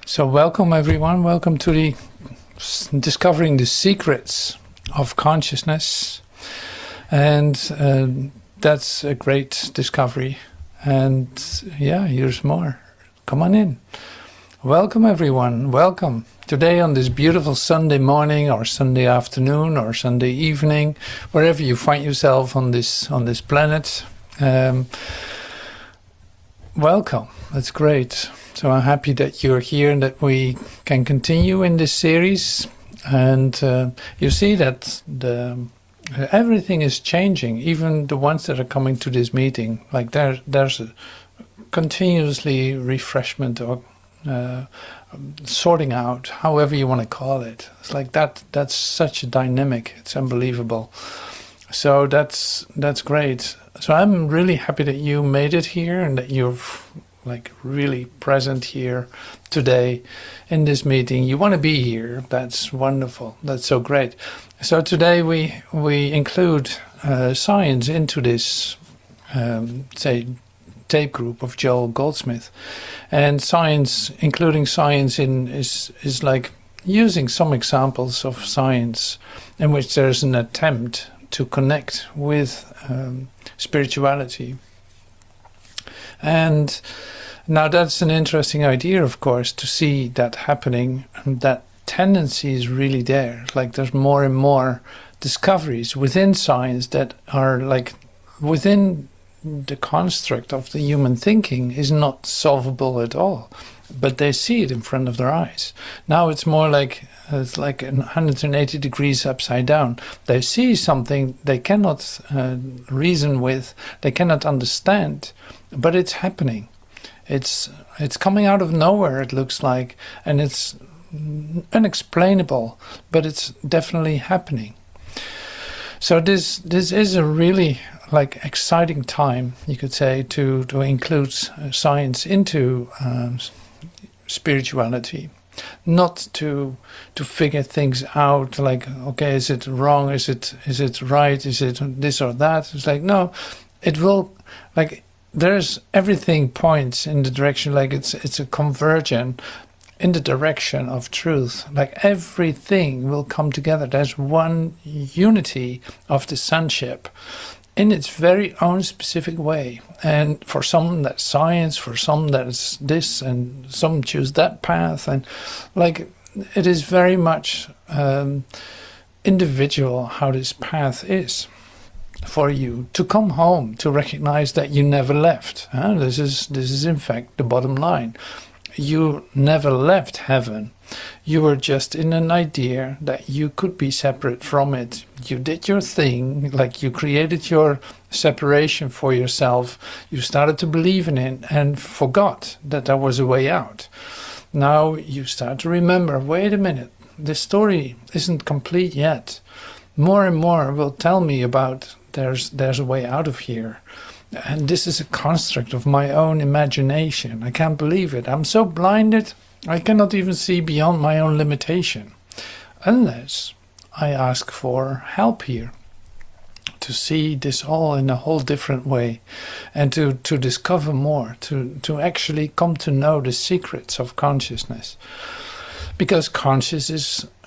So welcome everyone, welcome to the Discovering the Secrets of Consciousness, and that's a great discovery, and yeah, here's more. Come on in. Welcome everyone, welcome. Today on this beautiful Sunday morning or Sunday afternoon or Sunday evening, wherever you find yourself on this planet, welcome, that's great. So I'm happy that you're here and that we can continue in this series. And you see that everything is changing, even the ones that are coming to this meeting. Like there's a continuously refreshment or sorting out, however you want to call it. It's like that's such a dynamic, it's unbelievable. So that's great. So I'm really happy that you made it here and that you're like really present here today in this meeting. You want to be here. That's wonderful. That's so great. So today we include science into this, say, tape group of Joel Goldsmith, and science, including science is like using some examples of science in which there's an attempt to connect with spirituality. And now that's an interesting idea, of course, to see that happening, and that tendency is really there. Like there's more and more discoveries within science that are like within the construct of the human thinking is not solvable at all, but they see it in front of their eyes. Now it's more like it's like 180 degrees upside down. They see something they cannot reason with, they cannot understand, but it's happening. It's coming out of nowhere, it looks like, and it's unexplainable, but it's definitely happening. So this is a really like exciting time, you could say, to include science into spirituality, not to figure things out. Like, okay, is it wrong? Is it right? Is it this or that? It's like no, it will like. There's everything points in the direction, like it's a conversion in the direction of truth. Like everything will come together. There's one unity of the sonship in its very own specific way. And for some that's science, for some that's this, and some choose that path. And like it is very much individual how this path is. For you to come home, to recognize that you never left. This is in fact the bottom line. You never left heaven. You were just in an idea that you could be separate from it. You did your thing, like you created your separation for yourself. You started to believe in it and forgot that there was a way out. Now you start to remember, wait a minute, this story isn't complete yet. More and more will tell me about there's a way out of here. And this is a construct of my own imagination. I can't believe it. I'm so blinded, I cannot even see beyond my own limitation. Unless I ask for help here. To see this all in a whole different way. And to discover more. To actually come to know the secrets of consciousness. Because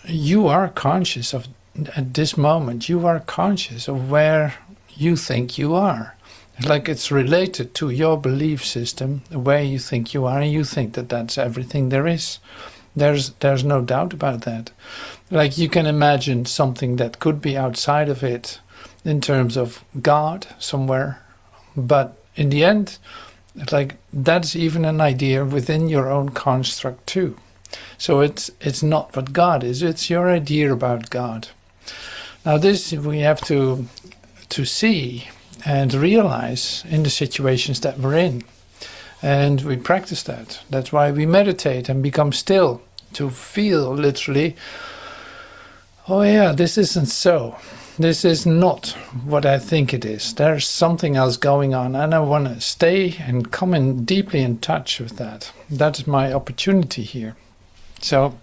you are conscious of at this moment, you are conscious of where you think you are. Like it's related to your belief system, where you think you are, and you think that that's everything there is. There's no doubt about that. Like you can imagine something that could be outside of it in terms of God somewhere, but in the end, like that's even an idea within your own construct too. So it's not what God is, it's your idea about God. Now this we have to see and realize in the situations that we're in. And we practice that. That's why we meditate and become still, to feel literally, oh yeah, this isn't so. This is not what I think it is. There's something else going on, and I want to stay and come in deeply in touch with that. That's my opportunity here. So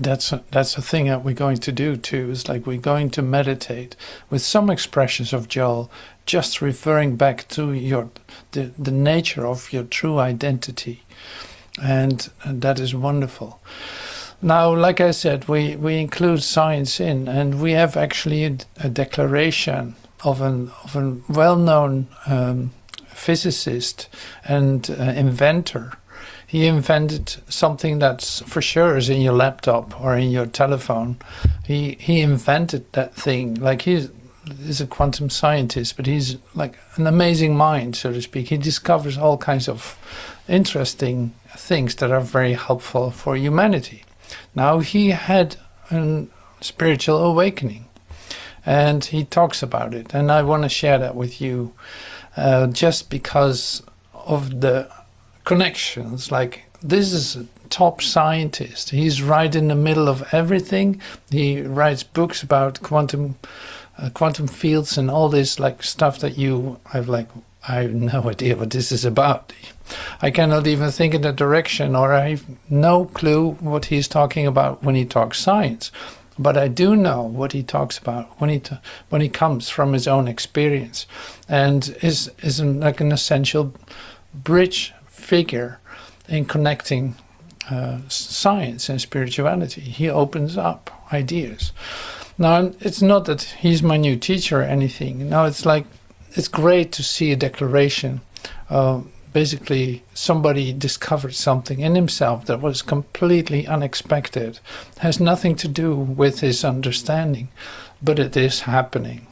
that's a thing that we're going to do too. Is like we're going to meditate with some expressions of Joel, just referring back to the nature of your true identity, and that is wonderful. Now, like I said, we include science in, and we have actually a declaration of a well-known physicist and inventor. He invented something that's for sure is in your laptop or in your telephone. He invented that thing. Like he's a quantum scientist, but he's like an amazing mind, so to speak. He discovers all kinds of interesting things that are very helpful for humanity. Now, he had a spiritual awakening, and he talks about it, and I want to share that with you just because of the connections. Like, this is a top scientist. He's right in the middle of everything. He writes books about quantum fields and all this like stuff that I have no idea what this is about. I cannot even think in that direction, or I have no clue what he's talking about when he talks science. But I do know what he talks about when he comes from his own experience, and is like an essential bridge figure in connecting science and spirituality. He opens up ideas. Now, it's not that he's my new teacher or anything. No, it's like, it's great to see a declaration. Basically, somebody discovered something in himself that was completely unexpected. Has nothing to do with his understanding, but it is happening.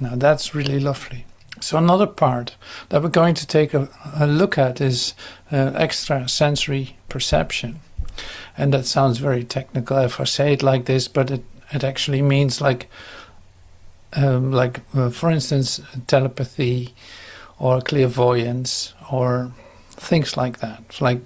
Now, that's really lovely. So another part that we're going to take a look at is extrasensory perception. And that sounds very technical if I say it like this, but it actually means like for instance, telepathy or clairvoyance or things like that. It's like,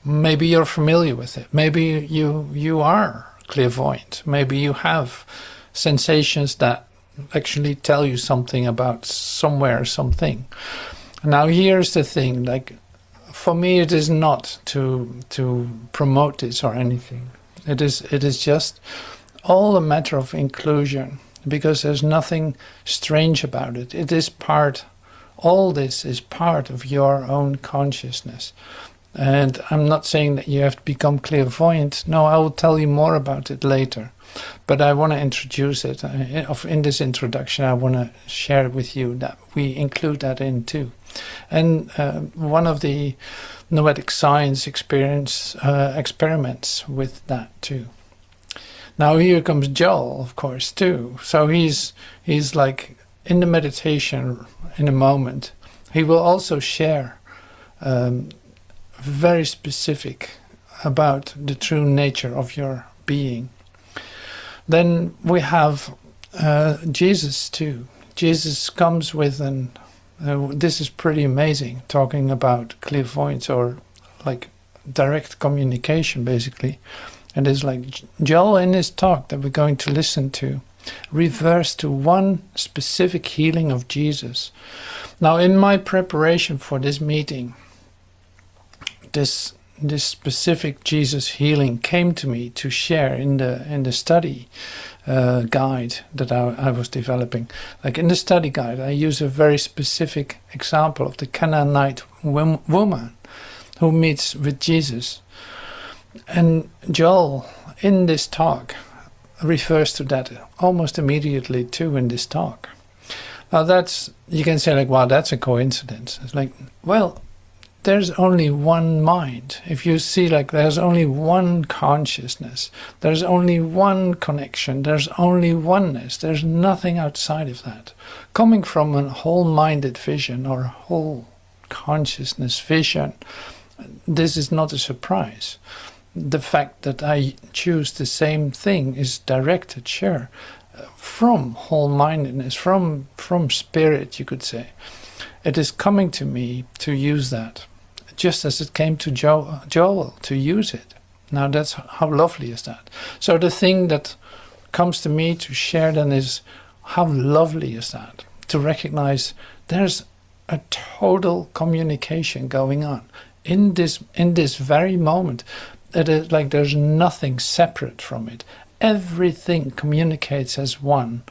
maybe you're familiar with it. Maybe you are clairvoyant. Maybe you have sensations that actually tell you something about somewhere, something. Now, here's the thing. Like, for me, it is not to promote this or anything. It is just all a matter of inclusion, because there's nothing strange about it. It is all this is part of your own consciousness. And I'm not saying that you have to become clairvoyant. No, I will tell you more about it later. But I want to introduce it. In this introduction, I want to share with you that we include that in too. And one of the Noetic Science experiments with that too. Now here comes Joel, of course, too. So he's like in the meditation in a moment. He will also share very specific about the true nature of your being. Then we have Jesus too. Jesus comes with this is pretty amazing, talking about clairvoyance or like direct communication, basically. And it's like Joel in his talk that we're going to listen to refers to one specific healing of Jesus. Now, in my preparation for this meeting, this specific Jesus healing came to me to share in the study guide that I was developing. Like in the study guide, I use a very specific example of the Canaanite woman who meets with Jesus. And Joel, in this talk, refers to that almost immediately too in this talk. Now you can say like, wow, that's a coincidence. It's like, well, there's only one mind. If you see, like, there's only one consciousness, there's only one connection, there's only oneness, there's nothing outside of that. Coming from a whole-minded vision or whole consciousness vision, this is not a surprise. The fact that I choose the same thing is directed, sure, from whole-mindedness, from spirit, you could say. It is coming to me to use that, just as it came to Joel to use it. Now, that's how lovely is that? So the thing that comes to me to share then is, how lovely is that? To recognize there's a total communication going on in this very moment. It is like there's nothing separate from it. Everything communicates as one.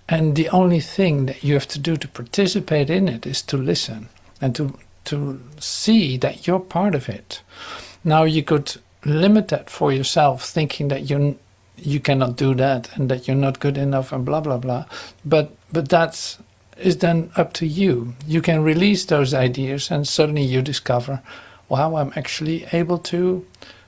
And the only thing that you have to do to participate in it is to listen and to see that you're part of it. Now you could limit that for yourself, thinking that you cannot do that and that you're not good enough and blah blah blah. But that is then up to you. You can release those ideas, and suddenly you discover, wow, I'm actually able to.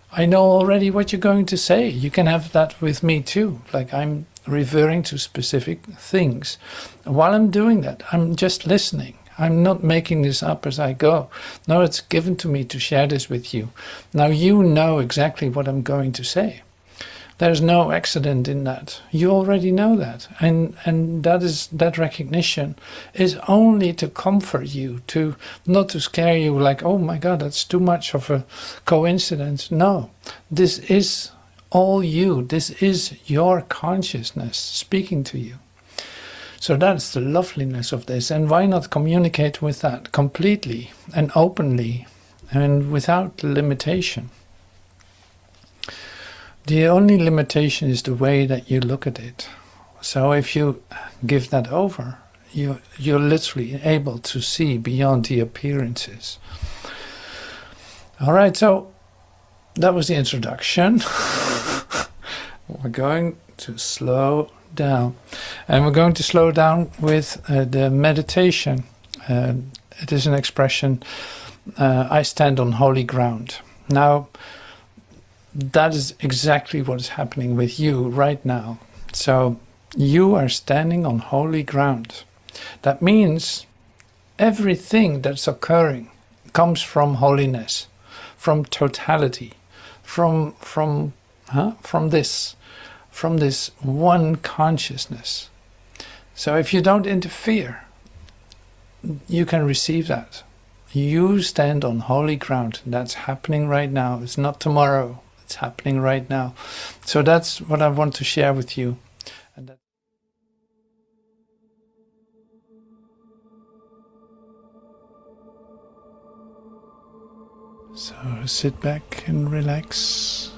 I know already what you're going to say. You can have that with me too. Like, I'm referring to specific things. While I'm doing that, I'm just listening. I'm not making this up as I go. No, it's given to me to share this with you. Now you know exactly what I'm going to say. There's no accident in that. You already know that. And that recognition is only to comfort you, to not to scare you like, oh my God, that's too much of a coincidence. No, this is all you. This is your consciousness speaking to you. So that's the loveliness of this. And why not communicate with that completely and openly and without limitation? The only limitation is the way that you look at it. So if you give that over, you're literally able to see beyond the appearances. All right, so that was the introduction. We're going to slow down. And we're going to slow down with the meditation. It is an expression, I stand on holy ground. Now, that is exactly what is happening with you right now. So you are standing on holy ground. That means everything that's occurring comes from holiness, from totality, from this one consciousness. So if you don't interfere, you can receive that. You stand on holy ground. That's happening right now. It's not tomorrow. It's happening right now. So that's what I want to share with you. And that so sit back and relax,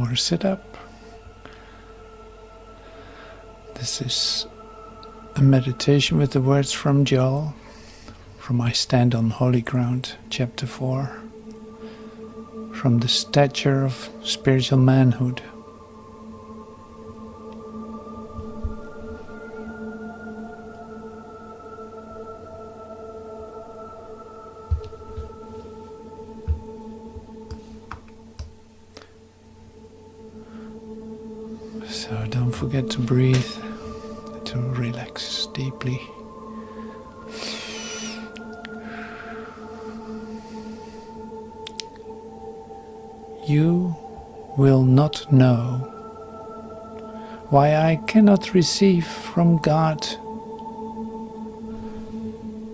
or sit up. This is a meditation with the words from Joel, from I Stand on Holy Ground, chapter 4. From the stature of spiritual manhood. So don't forget to breathe, to relax deeply. You will not know why I cannot receive from God,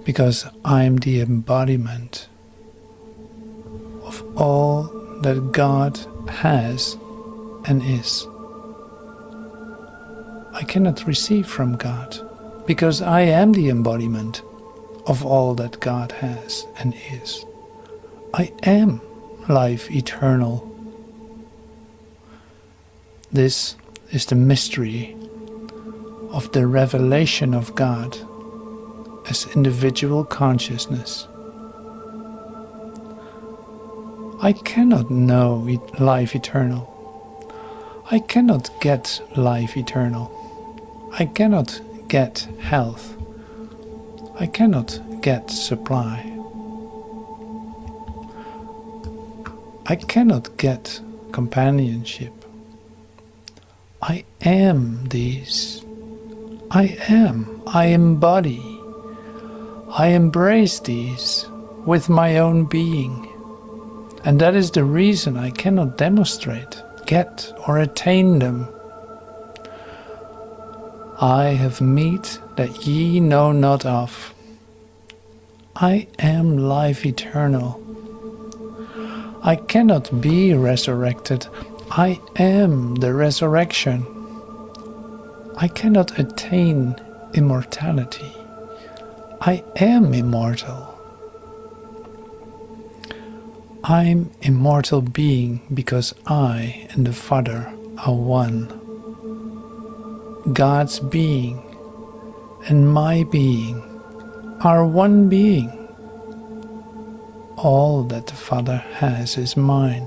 because I am the embodiment of all that God has and is. I cannot receive from God, because I am the embodiment of all that God has and is. I am life eternal. This is the mystery of the revelation of God as individual consciousness. I cannot know life eternal. I cannot get life eternal. I cannot get health. I cannot get supply. I cannot get companionship. I am these. I am. I embody. I embrace these with my own being. And that is the reason I cannot demonstrate, get, or attain them. I have meat that ye know not of. I am life eternal. I cannot be resurrected. I am the resurrection. I cannot attain immortality. I am immortal. I'm immortal being because I and the Father are one. God's being and my being are one being. all that the Father has is mine.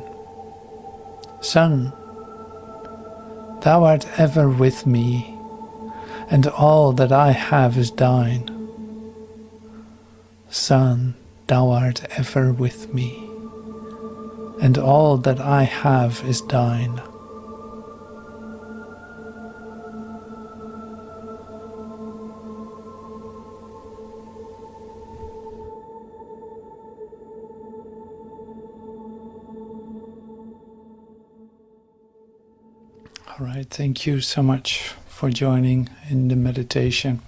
Son, thou art ever with me, and all that I have is thine. Son, thou art ever with me, and all that I have is thine. All right, thank you so much for joining in the meditation.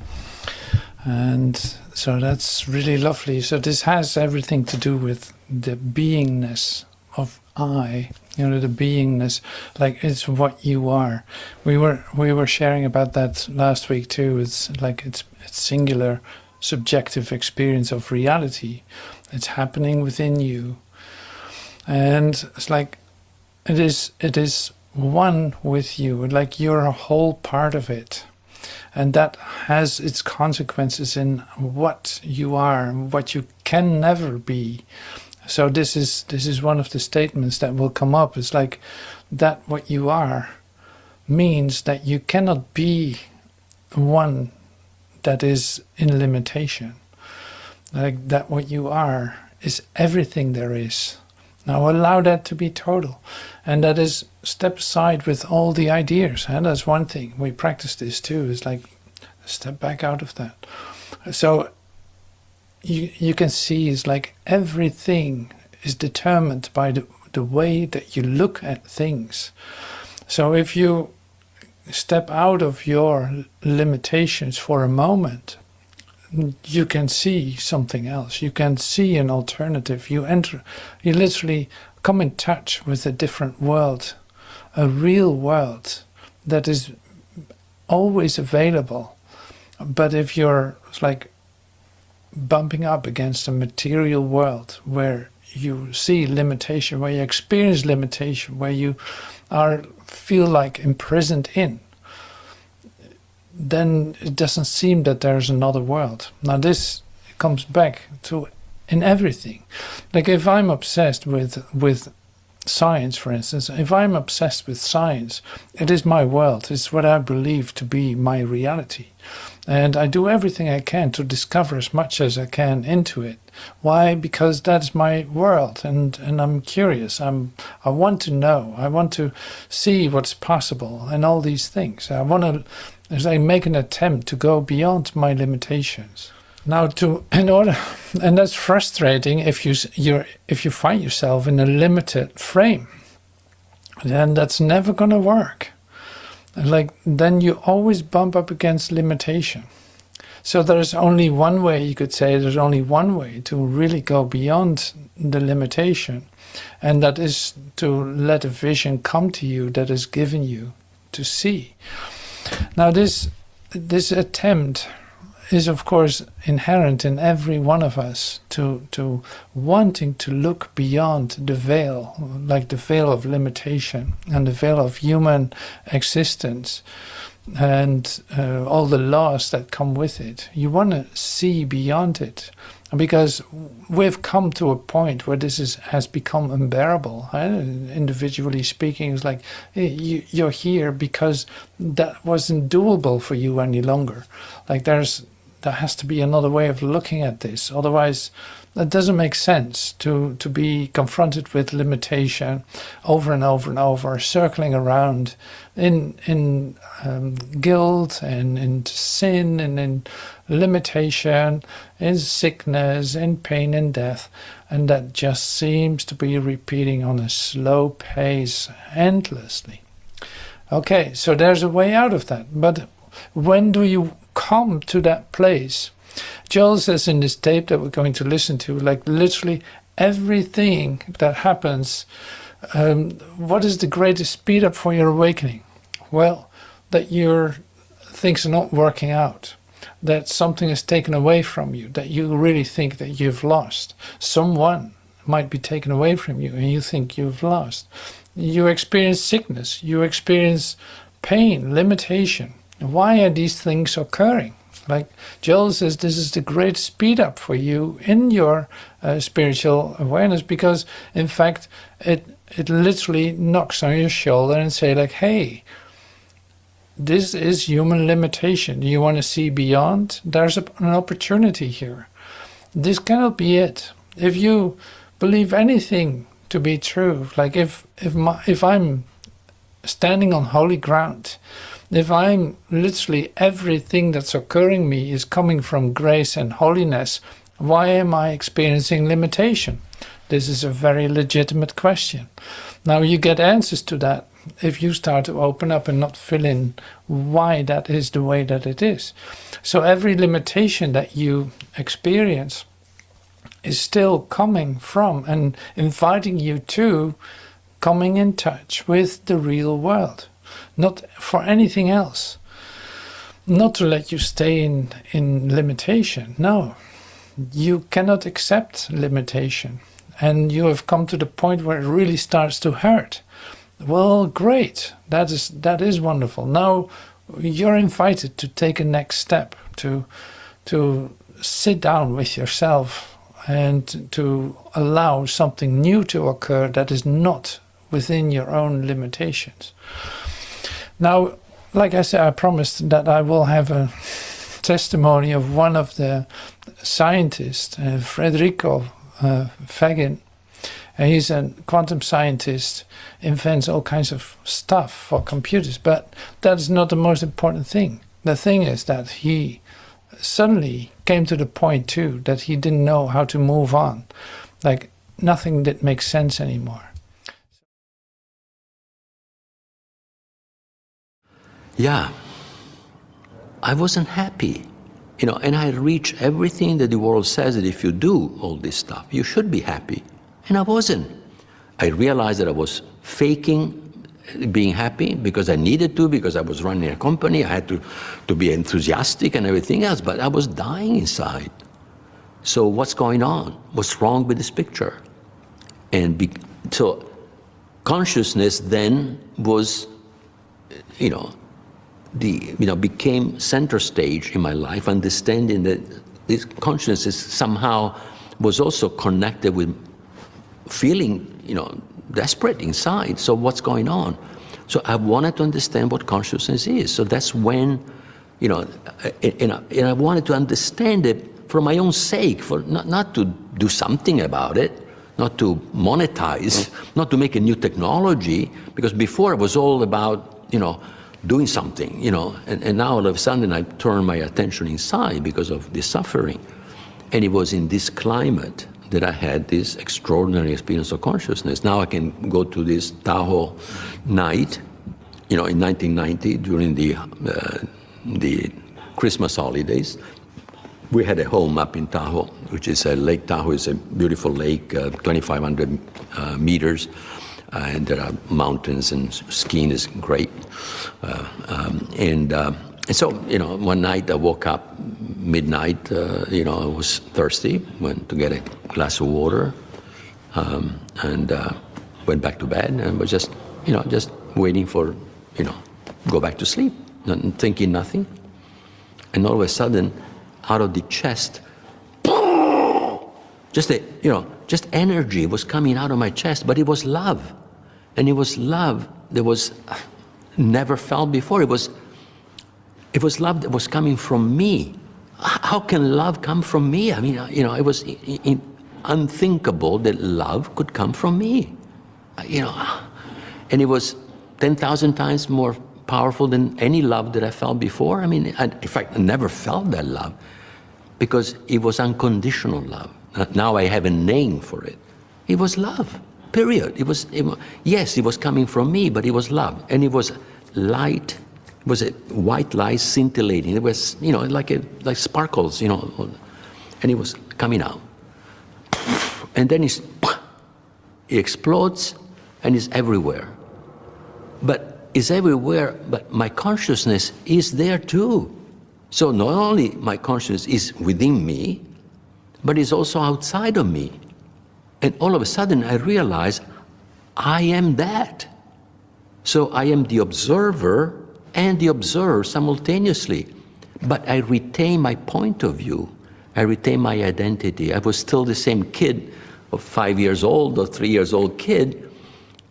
And so that's really lovely. So this has everything to do with the beingness of I, the beingness, like it's what you are. We were sharing about that last week too. It's like it's singular subjective experience of reality. It's happening within you. And it's like it is one with you, like you're a whole part of it, and that has its consequences in what you are and what you can never be. So this is one of the statements that will come up. It's like that what you are means that you cannot be one that is in limitation. Like that what you are is everything there is. Now allow that to be total, and that is step aside with all the ideas, and that's one thing. We practice this too, it's like step back out of that. So you can see it's like everything is determined by the way that you look at things. So if you step out of your limitations for a moment, you can see something else. You can see an alternative. You literally come in touch with a different world, a real world that is always available. But if you're like bumping up against a material world where you see limitation, where you experience limitation, where you feel like imprisoned in, then it doesn't seem that there's another world. Now this comes back to in everything. Like if I'm obsessed with science, for instance, if I'm obsessed with science, it is my world. It's what I believe to be my reality. And I do everything I can to discover as much as I can into it. Why? Because that's my world, and I'm curious. I want to know. I want to see what's possible and all these things. I want to make an attempt to go beyond my limitations. Now, and that's frustrating if you find yourself in a limited frame. Then that's never going to work. Like then you always bump up against limitation. So there's only one way, you could say, there's only one way to really go beyond the limitation, and that is to let a vision come to you that is given you to see. Now this attempt is of course inherent in every one of us, to wanting to look beyond the veil, like the veil of limitation and the veil of human existence and all the laws that come with it. You want to see beyond it, because we've come to a point where this has become unbearable. Individually speaking, it's like you're here because that wasn't doable for you any longer. Like there has to be another way of looking at this. Otherwise, it doesn't make sense to be confronted with limitation over and over and over, circling around in guilt and in sin and in limitation, in sickness, in pain and death. And that just seems to be repeating on a slow pace endlessly. Okay, so there's a way out of that. But when do you come to that place? Joel says in this tape that we're going to listen to, like literally everything that happens, what is the greatest speed up for your awakening? Well, that your things are not working out, that something is taken away from you, that you really think that you've lost. Someone might be taken away from you and you think you've lost. You experience sickness, you experience pain, limitation. Why are these things occurring? Like Joel says, this is the great speed up for you in your spiritual awareness, because in fact it literally knocks on your shoulder and say like, hey, this is human limitation. Do you want to see beyond? There's an opportunity here. This cannot be it. If you believe anything to be true, like if I'm standing on holy ground, if I'm literally everything that's occurring me is coming from grace and holiness, why am I experiencing limitation? This is a very legitimate question. Now you get answers to that if you start to open up and not fill in why that is the way that it is. So every limitation that you experience is still coming from and inviting you to coming in touch with the real world, not for anything else. Not to let you stay in limitation. No, you cannot accept limitation, and you have come to the point where it really starts to hurt. Well, great, that is wonderful. Now you're invited to take a next step, to sit down with yourself and to allow something new to occur that is not within your own limitations. Now, like I said, I promised that I will have a testimony of one of the scientists, Federico Faggin. He's a quantum scientist, invents all kinds of stuff for computers, but that's not the most important thing. The thing is that he suddenly came to the point too that he didn't know how to move on. Like nothing did make sense anymore. Yeah, I wasn't happy, and I had reached everything that the world says that if you do all this stuff, you should be happy. And I wasn't. I realized that I was faking being happy because I needed to, because I was running a company. I had to be enthusiastic and everything else, but I was dying inside. So what's going on? What's wrong with this picture? And so consciousness then was, became center stage in my life, understanding that this consciousness somehow was also connected with feeling, desperate inside. So what's going on? So I wanted to understand what consciousness is. So that's when, and I wanted to understand it for my own sake, for not to do something about it, not to monetize, not to make a new technology, because before it was all about, doing something, and now all of a sudden I turn my attention inside because of the suffering. And it was in this climate that I had this extraordinary experience of consciousness. Now I can go to this Tahoe night, in 1990 during the Christmas holidays. We had a home up in Tahoe, which is Lake Tahoe is a beautiful lake, 2,500 meters. And there are mountains, and skiing is great. And so, one night I woke up midnight, I was thirsty, went to get a glass of water, and went back to bed, and was just waiting for, go back to sleep, thinking nothing. And all of a sudden, out of the chest, just energy was coming out of my chest, but it was love. And it was love that was never felt before. It was love that was coming from me. How can love come from me? I mean, it was unthinkable that love could come from me. And it was 10,000 times more powerful than any love that I felt before. I mean, in fact, I never felt that love because it was unconditional love. Now I have a name for it. It was love, period. Yes, it was coming from me, but it was love. And it was light. It was a white light scintillating. It was, like sparkles, and it was coming out. And then it explodes and it's everywhere. But it's everywhere, but my consciousness is there too. So not only my consciousness is within me, but it's also outside of me. And all of a sudden I realize I am that. So I am the observer and the observed simultaneously. but I retain my point of view. I retain my identity. I was still the same kid of 5 years old or 3 years old kid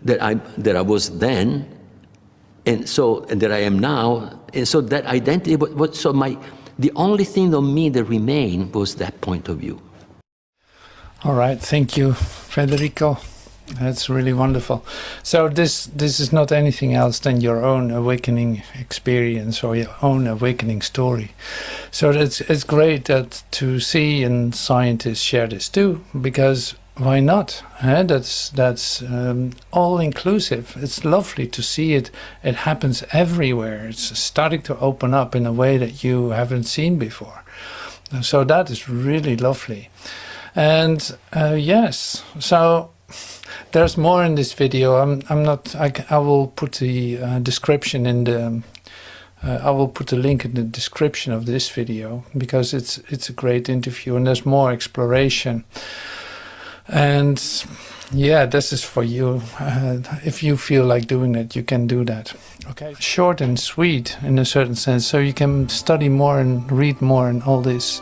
that I was then, and that I am now. And so that identity, the only thing of me that remained was that point of view. All right, thank you, Federico. That's really wonderful. So this is not anything else than your own awakening experience or your own awakening story. So it's great to see and scientists share this too, because why not? That's all inclusive. It's lovely to see it. It happens everywhere. It's starting to open up in a way that you haven't seen before. So that is really lovely. And yes, so there's more in this video. I will put the description in the. I will put a link in the description of this video, because it's a great interview and there's more exploration. And yeah, this is for you. If you feel like doing it, you can do that. Okay, short and sweet in a certain sense, so you can study more and read more and all this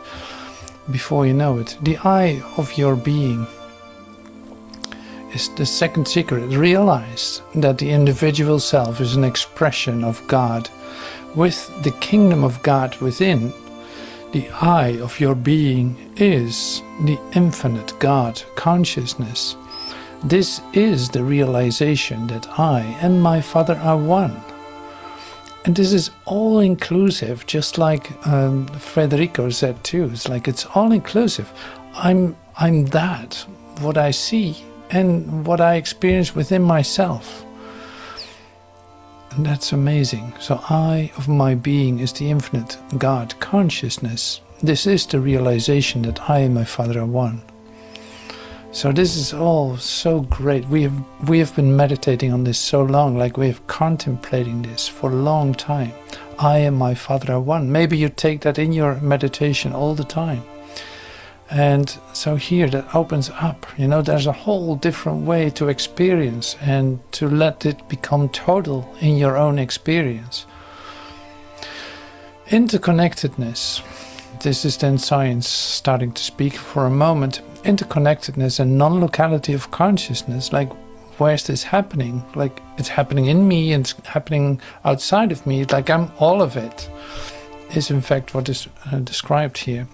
before you know it. The eye of your being is the second secret. Realize that the individual self is an expression of God, with the kingdom of God within. The eye of your being is the infinite God consciousness. This is the realization that I and my Father are one. And this is all inclusive, just like Federico said too. It's like it's all inclusive. I'm that, what I see and what I experience within myself. And that's amazing. So I of my being is the infinite God consciousness. This is the realization that I and my Father are one. So this is all so great. We have been meditating on this so long, like we have contemplating this for a long time. I and my Father are one. Maybe you take that in your meditation all the time. And so here that opens up, there's a whole different way to experience and to let it become total in your own experience. Interconnectedness. This is then science starting to speak for a moment. Interconnectedness and non-locality of consciousness, like where's this happening? Like it's happening in me and it's happening outside of me, like I'm all of it, is in fact what is described here.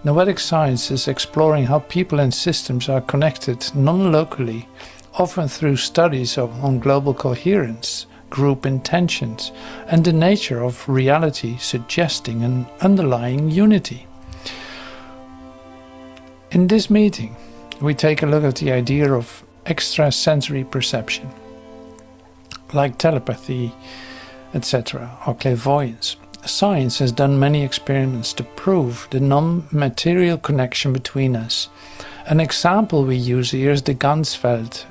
Noetic Science is exploring how people and systems are connected non-locally, often through studies on global coherence, group intentions, and the nature of reality suggesting an underlying unity. In this meeting, we take a look at the idea of extrasensory perception, like telepathy, etc., or clairvoyance. Science has done many experiments to prove the non-material connection between us. An example we use here is the Ganzfeld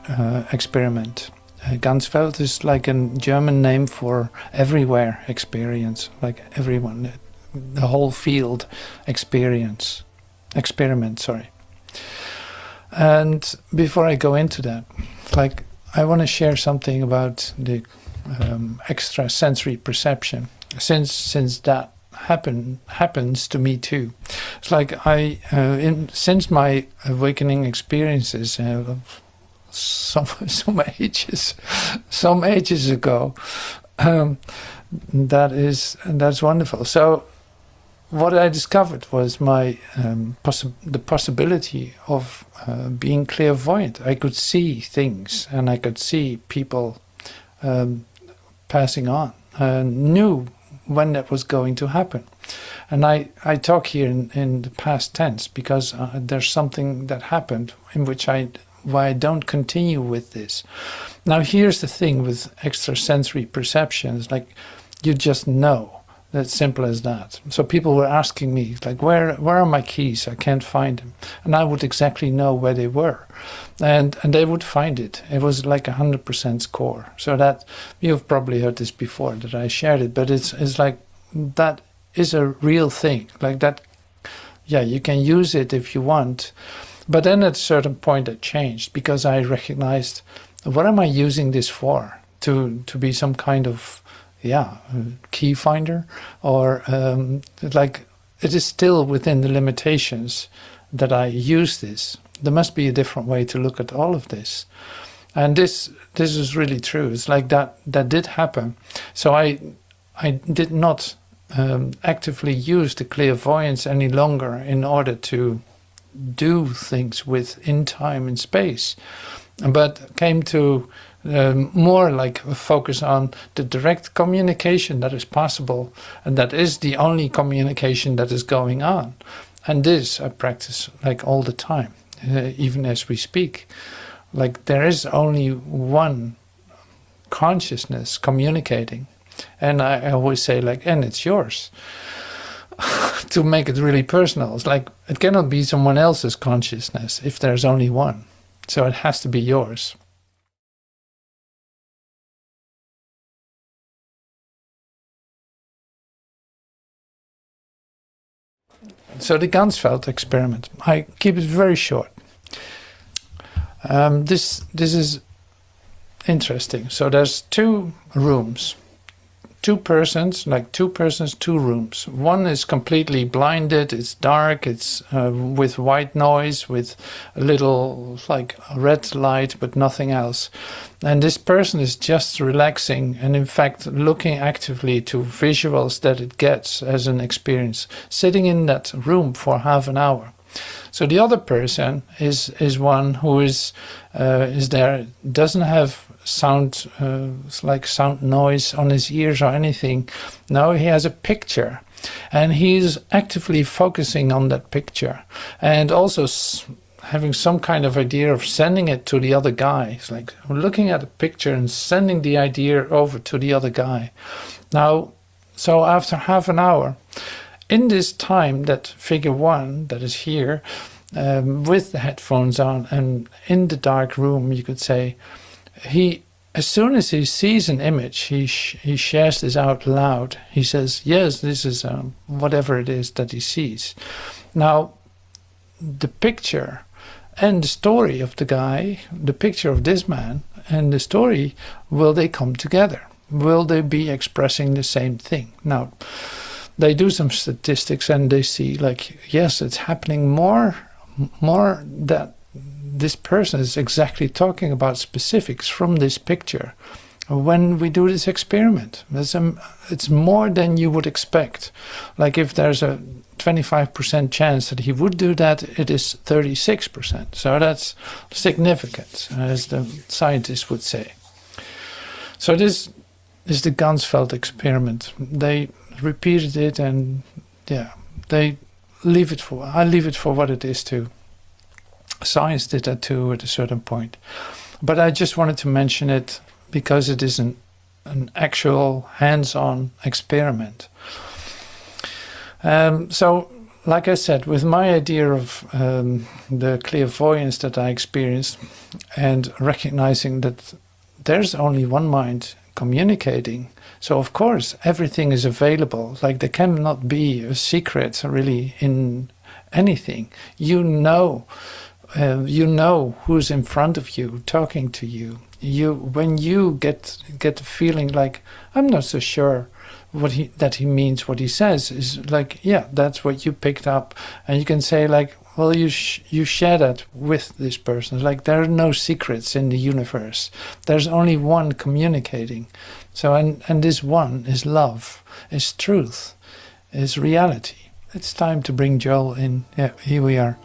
experiment. Ganzfeld is like a German name for everywhere experience, like everyone, the whole field experiment, sorry. And before I go into that, I want to share something about the extrasensory perception. Since that happens to me too. It's like since my awakening experiences some ages ago, that's wonderful. So what I discovered was the possibility of being clairvoyant. I could see things and I could see people passing on. Knew when that was going to happen. And I talk here in the past tense because there's something that happened in which why I don't continue with this. Now here's the thing with extrasensory perceptions, like you just know. That's simple as that. So people were asking me, like, where are my keys? I can't find them. And I would exactly know where they were. And they would find it. It was like 100% score. So that, you've probably heard this before, that I shared it, but it's like, that is a real thing. Like that, yeah, you can use it if you want. But then at a certain point it changed, because I recognized, what am I using this for? To be some kind of yeah, key finder, or like it is still within the limitations that I use this. There must be a different way to look at all of this. And this is really true. It's like that did happen. So I did not actively use the clairvoyance any longer in order to do things within time and space, but came to more like a focus on the direct communication that is possible, and that is the only communication that is going on. And this I practice like all the time, even as we speak. Like there is only one consciousness communicating, and I always say like, and it's yours. To make it really personal, it's like it cannot be someone else's consciousness if there's only one, so it has to be yours. So the Ganzfeld experiment, I keep it very short. This is interesting. So there's two rooms, two persons, two rooms. One is completely blinded, it's dark, it's with white noise, with a little like red light, but nothing else. And this person is just relaxing and in fact looking actively to visuals that it gets as an experience, sitting in that room for half an hour. So the other person is one who is there, doesn't have sound, like sound noise on his ears or anything. No, he has a picture, and he's actively focusing on that picture, and also having some kind of idea of sending it to the other guy. It's like looking at a picture and sending the idea over to the other guy. Now, so after half an hour, in this time that figure one that is here, with the headphones on and in the dark room, you could say, he, as soon as he sees an image, he shares this out loud. He says, yes, this is whatever it is that he sees. Now, the picture and the story of the guy, the picture of this man and the story, will they come together? Will they be expressing the same thing? Now, they do some statistics and they see like, yes, it's happening more that this person is exactly talking about specifics from this picture when we do this experiment. It's more than you would expect. Like if there's a 25% chance that he would do that, it is 36%. So that's significant, as the scientists would say. So this is the Ganzfeld experiment. They repeated it, and yeah, I leave it for what it is too. Science did that too at a certain point. But I just wanted to mention it because it is an actual hands-on experiment. So, like I said, with my idea of the clairvoyance that I experienced, and recognizing that there's only one mind communicating, so of course everything is available. Like there cannot be a secret really in anything. You know who's in front of you talking to you. When you get the feeling like, I'm not so sure that he means what he says, is like, yeah, that's what you picked up, and you can say like, well, you share that with this person. Like there are no secrets in the universe. There's only one communicating. So and this one is love, is truth, is reality. It's time to bring Joel in. Yeah, here we are.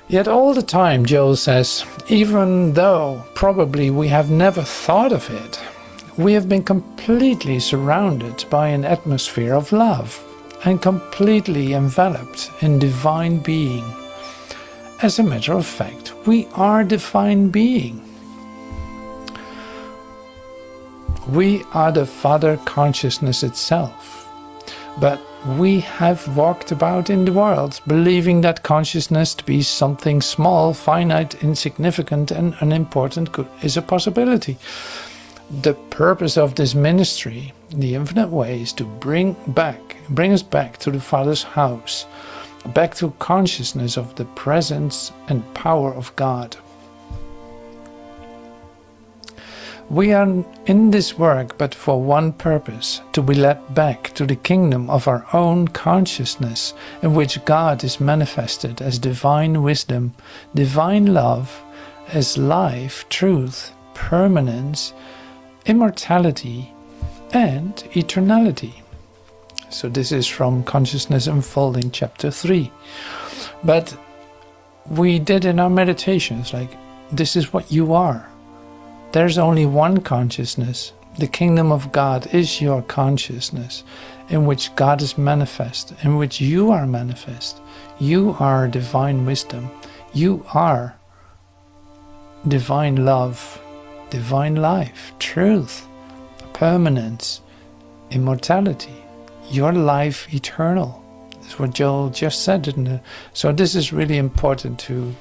Yet all the time, Joel says, even though probably we have never thought of it, we have been completely surrounded by an atmosphere of love and completely enveloped in divine being. As a matter of fact, we are divine being. We are the Father consciousness itself. But we have walked about in the world believing that consciousness to be something small, finite, insignificant and unimportant is a possibility. The purpose of this ministry, the infinite way, is to bring us back to the Father's house, back to consciousness of the presence and power of God. We are in this work but for one purpose, to be led back to the kingdom of our own consciousness, in which God is manifested as divine wisdom, divine love, as life, truth, permanence, immortality, and eternality. So this is from Consciousness Unfolding, chapter 3. But we did in our meditations, like, this is what you are. There's only one consciousness. The kingdom of God is your consciousness, in which God is manifest, in which you are manifest. You are divine wisdom. You are divine love, divine life, truth, permanence, immortality. Your life eternal. That's what Joel just said. So this is really important to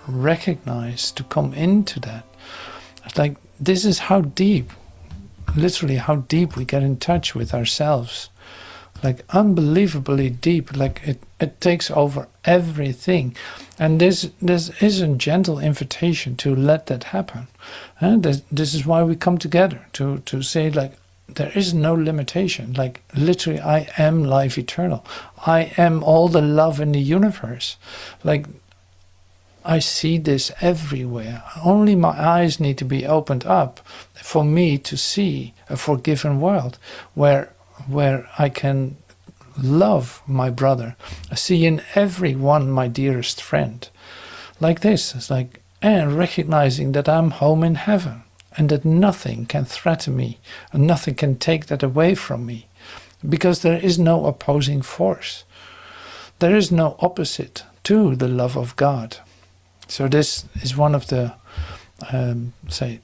recognize, to come into that. Like, this is how deep, literally how deep we get in touch with ourselves. Like, unbelievably deep. Like, it takes over everything. And this is a gentle invitation to let that happen. And this is why we come together, to say, like, there is no limitation. Like, literally, I am life eternal. I am all the love in the universe. Like, I see this everywhere. Only my eyes need to be opened up for me to see a forgiven world where I can love my brother. I see in everyone my dearest friend. Like this, it's like, and recognizing that I'm home in heaven and that nothing can threaten me and nothing can take that away from me, because there is no opposing force. There is no opposite to the love of God. So this is one of the, say,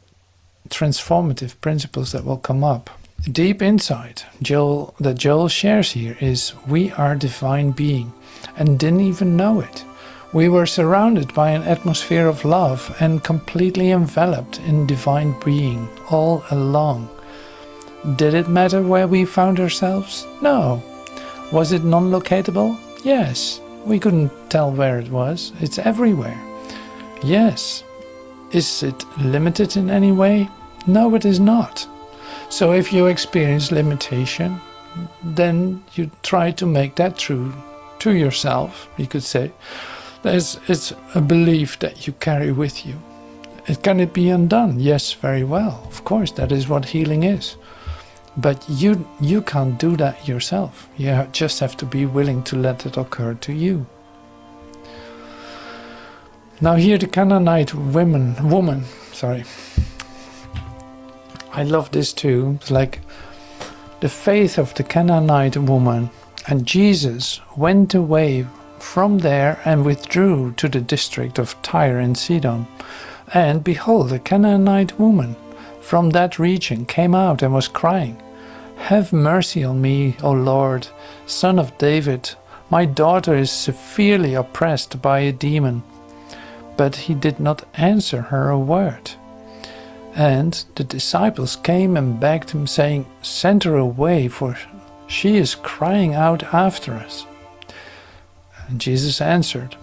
transformative principles that will come up. Deep insight that Joel shares here is, we are divine being and didn't even know it. We were surrounded by an atmosphere of love and completely enveloped in divine being all along. Did it matter where we found ourselves? No. Was it non-locatable? Yes. We couldn't tell where it was. It's everywhere. Yes. Is it limited in any way? No, it is not. So if you experience limitation, then you try to make that true to yourself, you could say. It's a belief that you carry with you. Can it be undone? Yes, very well. Of course, that is what healing is. But you can't do that yourself. You just have to be willing to let it occur to you. Now here the Canaanite woman, I love this too. It's like the faith of the Canaanite woman, and Jesus went away from there and withdrew to the district of Tyre and Sidon. And behold, a Canaanite woman from that region came out and was crying, "Have mercy on me, O Lord, Son of David. My daughter is severely oppressed by a demon." But he did not answer her a word. And the disciples came and begged him, saying, "Send her away, for she is crying out after us." And Jesus answered,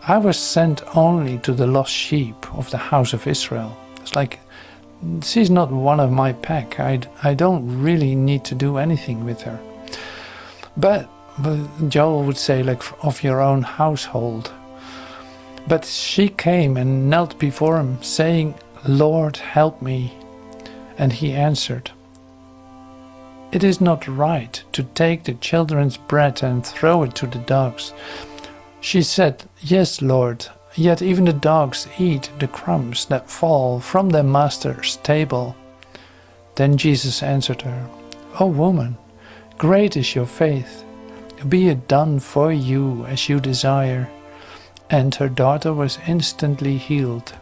"I was sent only to the lost sheep of the house of Israel." It's like, she's not one of my pack. I don't really need to do anything with her. But Joel would say, like, of your own household. But she came and knelt before him, saying, "Lord, help me." And he answered, "It is not right to take the children's bread and throw it to the dogs." She said, "Yes, Lord, yet even the dogs eat the crumbs that fall from their master's table." Then Jesus answered her, "O woman, great is your faith. Be it done for you as you desire." And her daughter was instantly healed.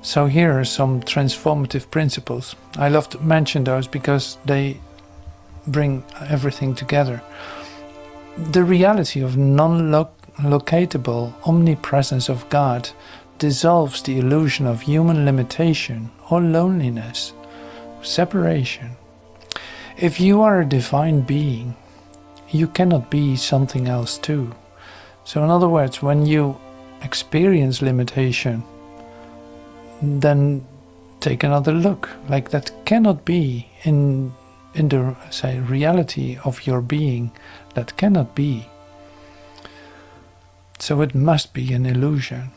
So here are some transformative principles. I love to mention those because they bring everything together. The reality of non-locatable omnipresence of God dissolves the illusion of human limitation or loneliness, separation. If you are a divine being, you cannot be something else too. So in other words, when you experience limitation, then take another look. Like, that cannot be in the, say, reality of your being. That cannot be. So it must be an illusion.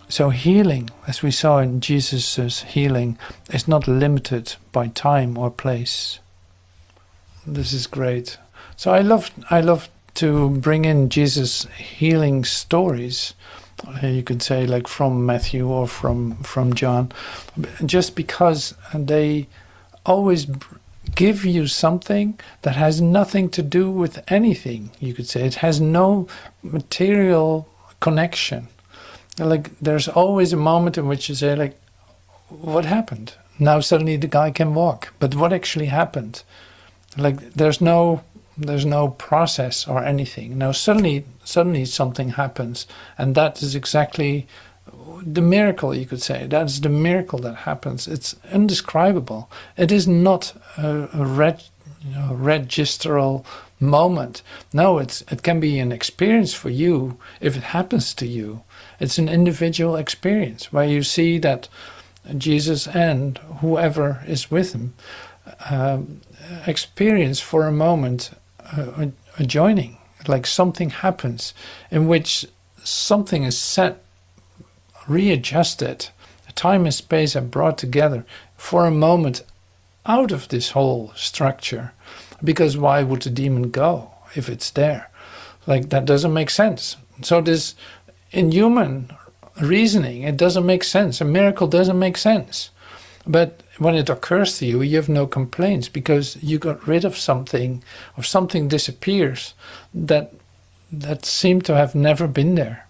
So healing, as we saw in Jesus' healing, is not limited by time or place. This is great. So I love to bring in Jesus' healing stories. You could say, like, from Matthew or from John, just because they always give you something that has nothing to do with anything. You could say it has no material connection. Like, there's always a moment in which you say, like, what happened? Now suddenly the guy can walk, but what actually happened? Like, there's no process or anything. Now suddenly something happens, and that is exactly the miracle, you could say. That's the miracle that happens. It's indescribable. It is not a registral moment. No, it can be an experience for you if it happens to you. It's an individual experience where you see that Jesus and whoever is with him experience for a moment a joining. Like, something happens in which something is set, readjusted, time and space are brought together for a moment out of this whole structure. Because why would the demon go if it's there? Like, that doesn't make sense. So this, in human reasoning, it doesn't make sense. A miracle doesn't make sense. But when it occurs to you, you have no complaints, because you got rid of something, or something disappears that seemed to have never been there.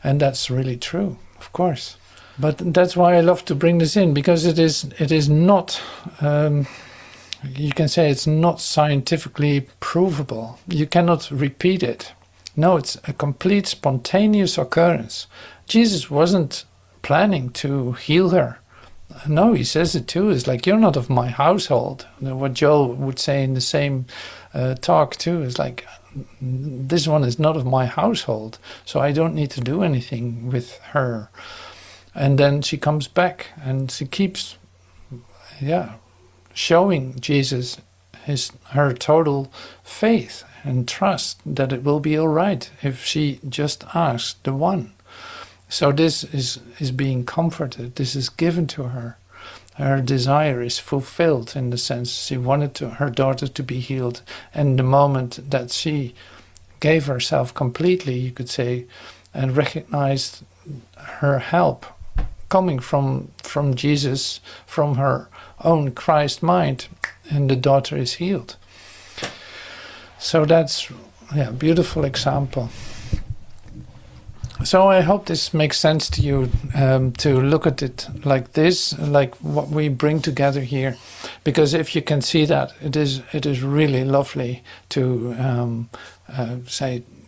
And that's really true, of course. But that's why I love to bring this in, because it is not, you can say it's not scientifically provable. You cannot repeat it. No, it's a complete spontaneous occurrence. Jesus wasn't planning to heal her. No, he says it too. It's like, you're not of my household. What Joel would say in the same talk too is like, this one is not of my household, so I don't need to do anything with her. And then she comes back and she keeps, showing Jesus her total faith and trust that it will be all right if she just asks the one. So this is being comforted. This is given to her. Her desire is fulfilled, in the sense she wanted her daughter to be healed. And the moment that she gave herself completely, you could say, and recognized her help coming from Jesus, from her own Christ mind, and the daughter is healed. So that's a beautiful example. So I hope this makes sense to you, to look at it like this, like what we bring together here. Because if you can see that, it is really lovely to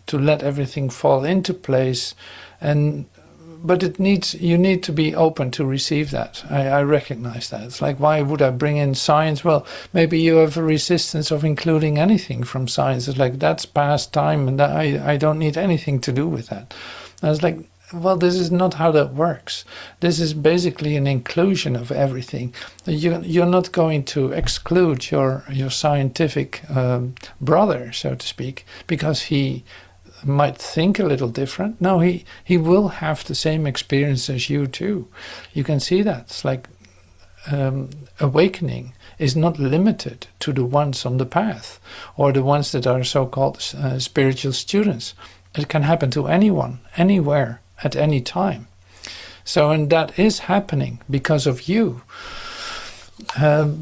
to let everything fall into place, but you need to be open to receive that. I recognize that. It's like, why would I bring in science? Well, maybe you have a resistance of including anything from science. It's like, that's past time, and I don't need anything to do with that. I was like, well, this is not how that works. This is basically an inclusion of everything. You're not going to exclude your scientific brother, so to speak, because he might think a little different. No, he will have the same experience as you too. You can see that. It's like awakening is not limited to the ones on the path or the ones that are so-called spiritual students. It can happen to anyone, anywhere, at any time. So, and that is happening because of you.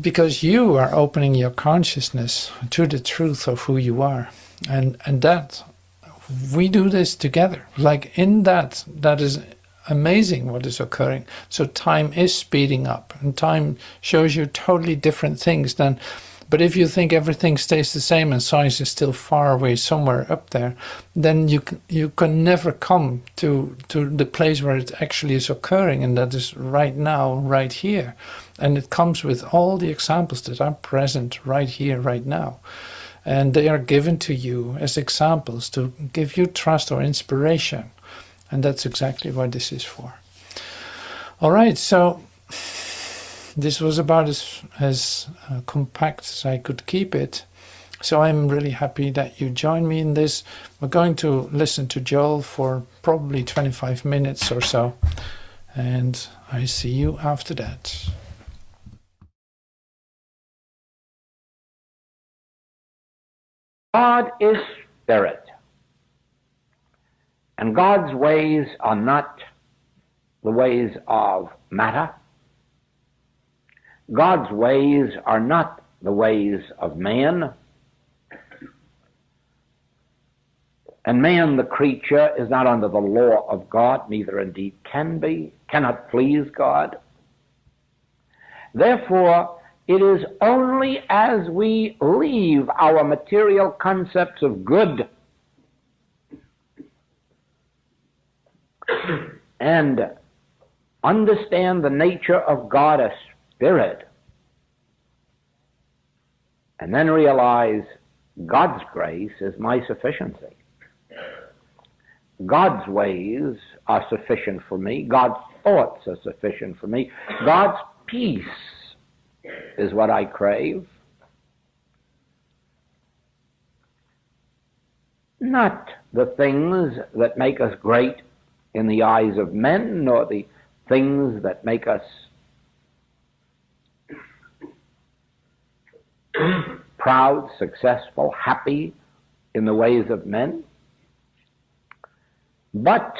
Because you are opening your consciousness to the truth of who you are. And that, we do this together. Like, in that is amazing what is occurring. So time is speeding up, and time shows you totally different things than. But if you think everything stays the same and science is still far away somewhere up there, then you can never come to the place where it actually is occurring, and that is right now, right here. And it comes with all the examples that are present right here, right now. And they are given to you as examples to give you trust or inspiration. And that's exactly what this is for. All right, so this was about as compact as I could keep it. So I'm really happy that you joined me in this. We're going to listen to Joel for probably 25 minutes or so, and I see you after that. God is spirit, and God's ways are not the ways of matter. God's ways are not the ways of man. And man, the creature, is not under the law of God, neither indeed can be, cannot please God. Therefore, it is only as we leave our material concepts of good and understand the nature of God as spirit, and then realize God's grace is my sufficiency. God's ways are sufficient for me. God's thoughts are sufficient for me. God's peace is what I crave. Not the things that make us great in the eyes of men, nor the things that make us proud, successful, happy in the ways of men, but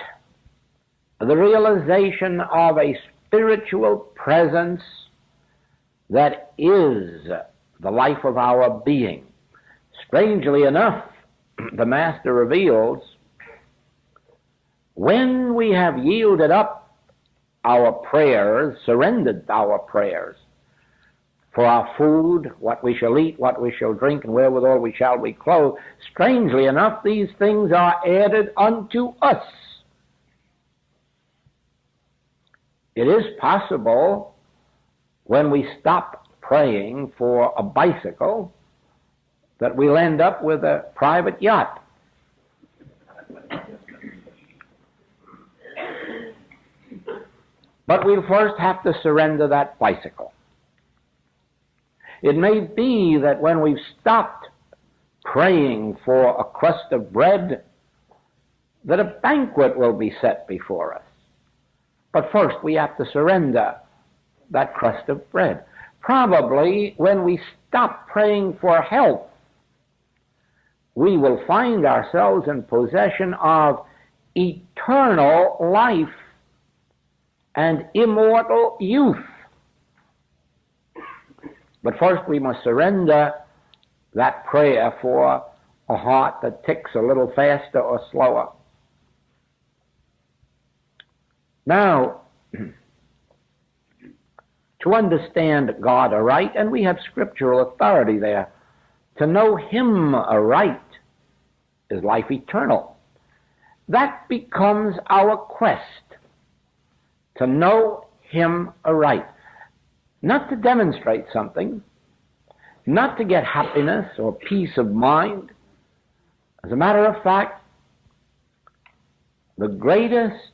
the realization of a spiritual presence that is the life of our being. Strangely enough, the Master reveals, when we have yielded up our prayers, surrendered our prayers for our food, what we shall eat, what we shall drink, and wherewithal we shall be clothed, strangely enough, these things are added unto us. It is possible, when we stop praying for a bicycle, that we'll end up with a private yacht. But we'll first have to surrender that bicycle. It may be that when we've stopped praying for a crust of bread, that a banquet will be set before us. But first we have to surrender that crust of bread. Probably when we stop praying for health, we will find ourselves in possession of eternal life and immortal youth. But first we must surrender that prayer for a heart that ticks a little faster or slower. Now, to understand God aright, and we have scriptural authority there, to know Him aright is life eternal. That becomes our quest, to know Him aright. Not to demonstrate something, not to get happiness or peace of mind. As a matter of fact, the greatest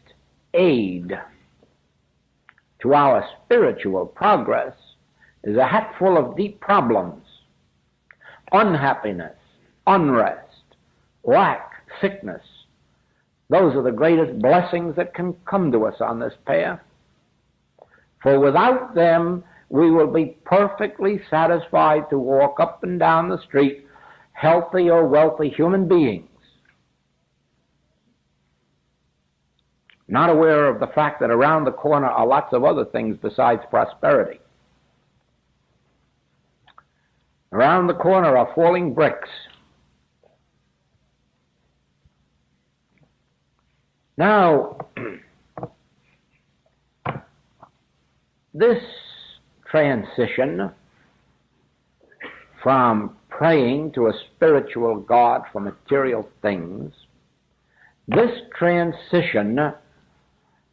aid to our spiritual progress is a hat full of deep problems, unhappiness, unrest, lack, sickness. Those are the greatest blessings that can come to us on this path. For without them, we will be perfectly satisfied to walk up and down the street, healthy or wealthy human beings, not aware of the fact that around the corner are lots of other things besides prosperity. Around the corner are falling bricks. Now, this transition from praying to a spiritual God for material things, this transition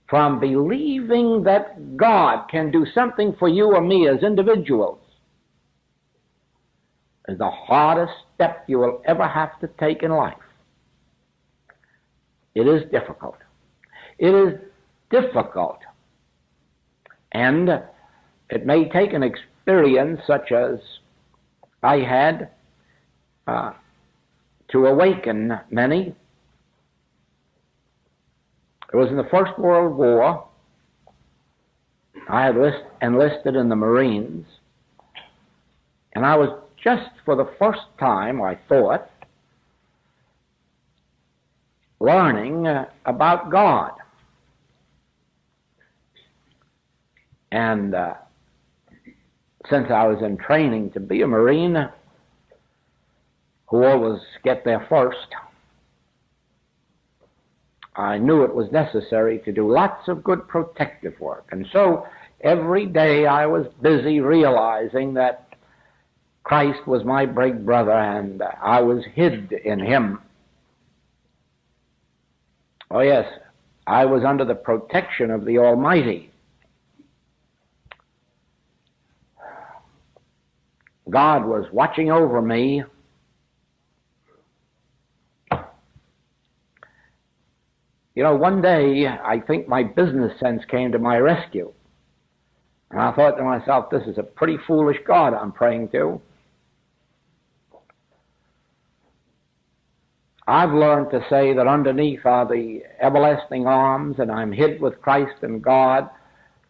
from believing that God can do something for you or me as individuals is the hardest step you will ever have to take in life. It is difficult. It is difficult And it may take an experience such as I had to awaken many. It was in the First World War. I had enlisted in the Marines, and I was just for the first time, I thought, learning about God. And since I was in training to be a Marine, who always get there first, I knew it was necessary to do lots of good protective work. And so every day I was busy realizing that Christ was my big brother and I was hid in him. Oh yes, I was under the protection of the Almighty. God was watching over me. You know, one day I think my business sense came to my rescue. And I thought to myself, this is a pretty foolish God I'm praying to. I've learned to say that underneath are the everlasting arms, and I'm hid with Christ and God,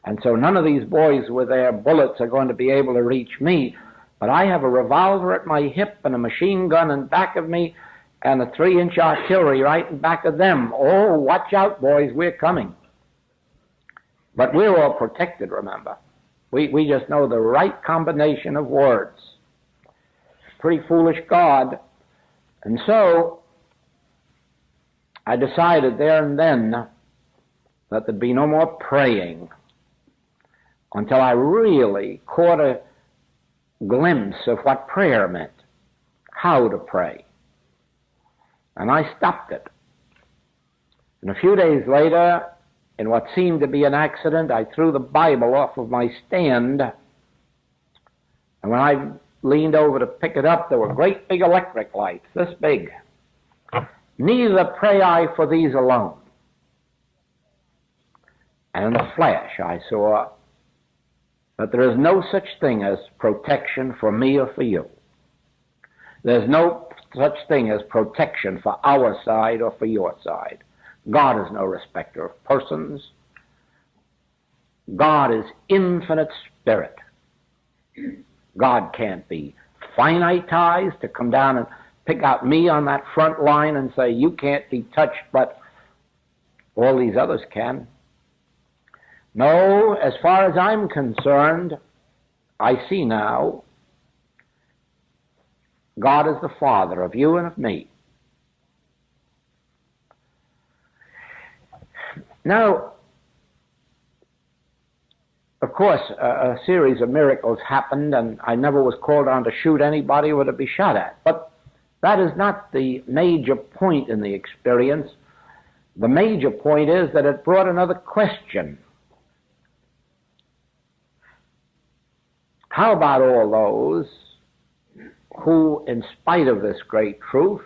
and so none of these boys with their bullets are going to be able to reach me. But I have a revolver at my hip and a machine gun in back of me and a 3-inch artillery right in back of them. Oh, watch out, boys, we're coming. But we're all protected, remember. We just know the right combination of words. Pretty foolish God. And so I decided there and then that there'd be no more praying until I really caught a glimpse of what prayer meant, how to pray. And I stopped it. And a few days later, in what seemed to be an accident, I threw the Bible off of my stand, and when I leaned over to pick it up, there were great big electric lights, this big. Neither pray I for these alone. And in a flash I saw that there is no such thing as protection for me or for you. There's no such thing as protection for our side or for your side. God is no respecter of persons. God is infinite spirit. God can't be finitized to come down and pick out me on that front line and say, you can't be touched, but all these others can. No, as far as I'm concerned, I see now God is the Father of you and of me. Now, of course, a series of miracles happened, and I never was called on to shoot anybody or to be shot at. But that is not the major point in the experience. The major point is that it brought another question. How about all those who, in spite of this great truth,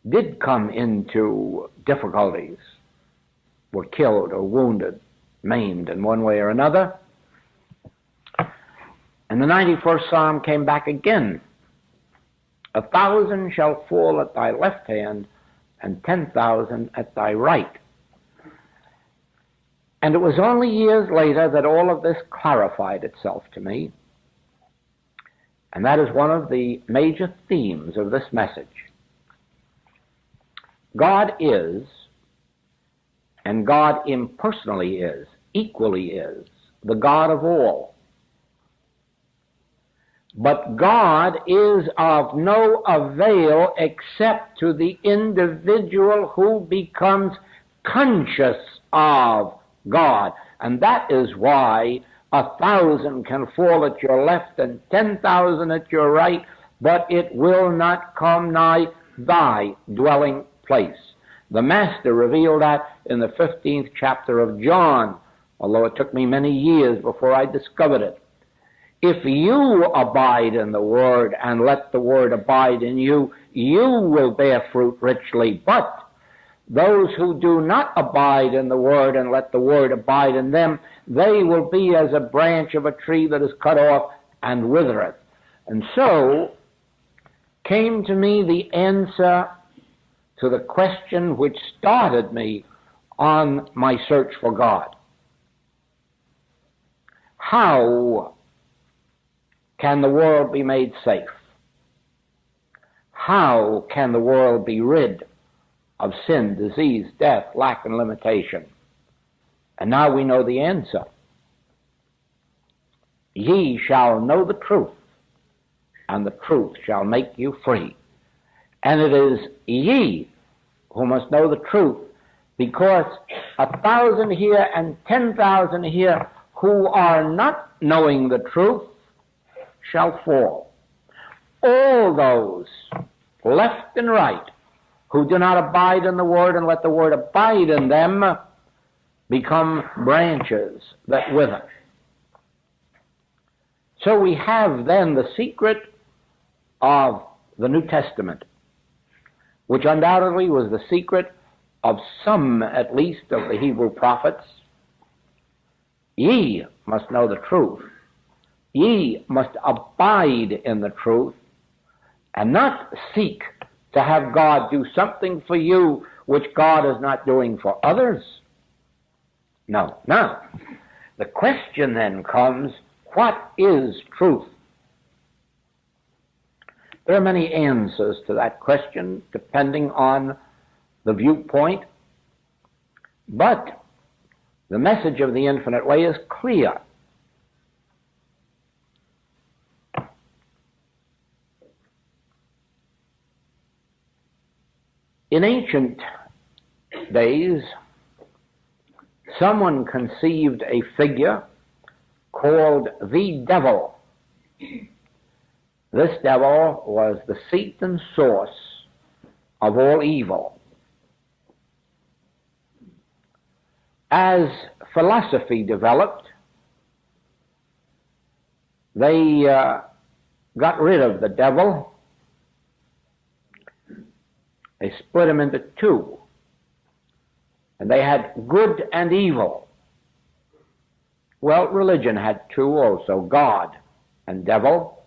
did come into difficulties, were killed or wounded, maimed in one way or another? And the 91st Psalm came back again. 1,000 shall fall at thy left hand, and 10,000 at thy right. And it was only years later that all of this clarified itself to me. And that is one of the major themes of this message. God is, and God impersonally is, equally is, the God of all. But God is of no avail except to the individual who becomes conscious of God. And that is why 1,000 can fall at your left and 10,000 at your right, but it will not come nigh thy dwelling place. The Master revealed that in the 15th chapter of John, although it took me many years before I discovered it. If you abide in the Word and let the Word abide in you, you will bear fruit richly. But those who do not abide in the Word and let the Word abide in them, they will be as a branch of a tree that is cut off and withereth. And so came to me the answer to the question which started me on my search for God. How can the world be made safe? How can the world be rid of sin, disease, death, lack, and limitation? And now we know the answer. Ye shall know the truth, and the truth shall make you free. And it is ye who must know the truth, because 1,000 here and 10,000 here who are not knowing the truth shall fall. All those, left and right, who do not abide in the Word and let the Word abide in them, become branches that wither. So we have then the secret of the New Testament, which undoubtedly was the secret of some, at least, of the Hebrew prophets. Ye must know the truth. Ye must abide in the truth, and not seek to have God do something for you which God is not doing for others. No. Now, the question then comes, what is truth? There are many answers to that question, depending on the viewpoint, but the message of the infinite way is clear. In ancient days, someone conceived a figure called the devil. This devil was the seat and source of all evil. As philosophy developed, they got rid of the devil. They split him into two. And they had good and evil. Well, religion had two also, God and devil.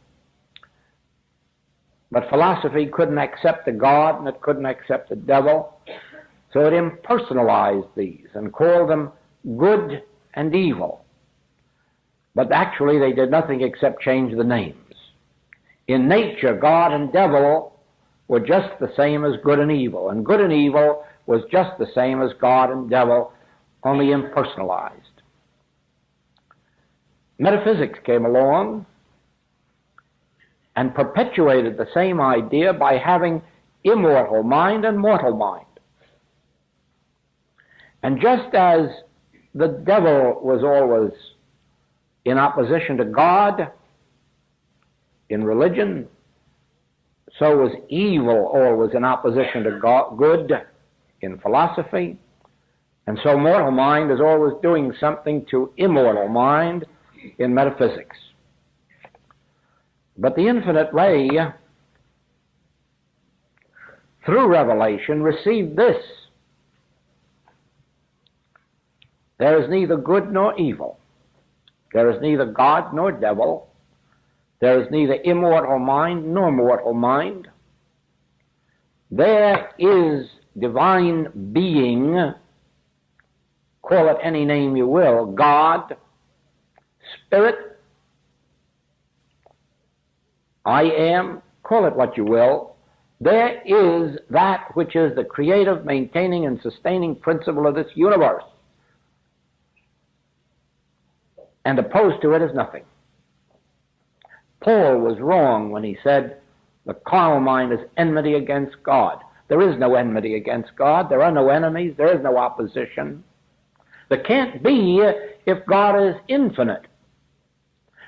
But philosophy couldn't accept the God and it couldn't accept the devil. So it impersonalized these and called them good and evil. But actually they did nothing except change the names. In nature, God and devil were just the same as good and good and evil was just the same as God and devil, only impersonalized. Metaphysics came along and perpetuated the same idea by having immortal mind and mortal mind. And just as the devil was always in opposition to God in religion, so was evil always in opposition to God, good in philosophy, and so mortal mind is always doing something to immortal mind in metaphysics. But the infinite ray, through revelation, received this: there is neither good nor evil. There is neither God nor devil. There is neither immortal mind nor mortal mind. There is divine being, call it any name you will, God, Spirit, I am, call it what you will. There is that which is the creative, maintaining, and sustaining principle of this universe. And opposed to it is nothing. Paul was wrong when he said the carnal mind is enmity against God. There is no enmity against God. There are no enemies. There is no opposition. There can't be if God is infinite.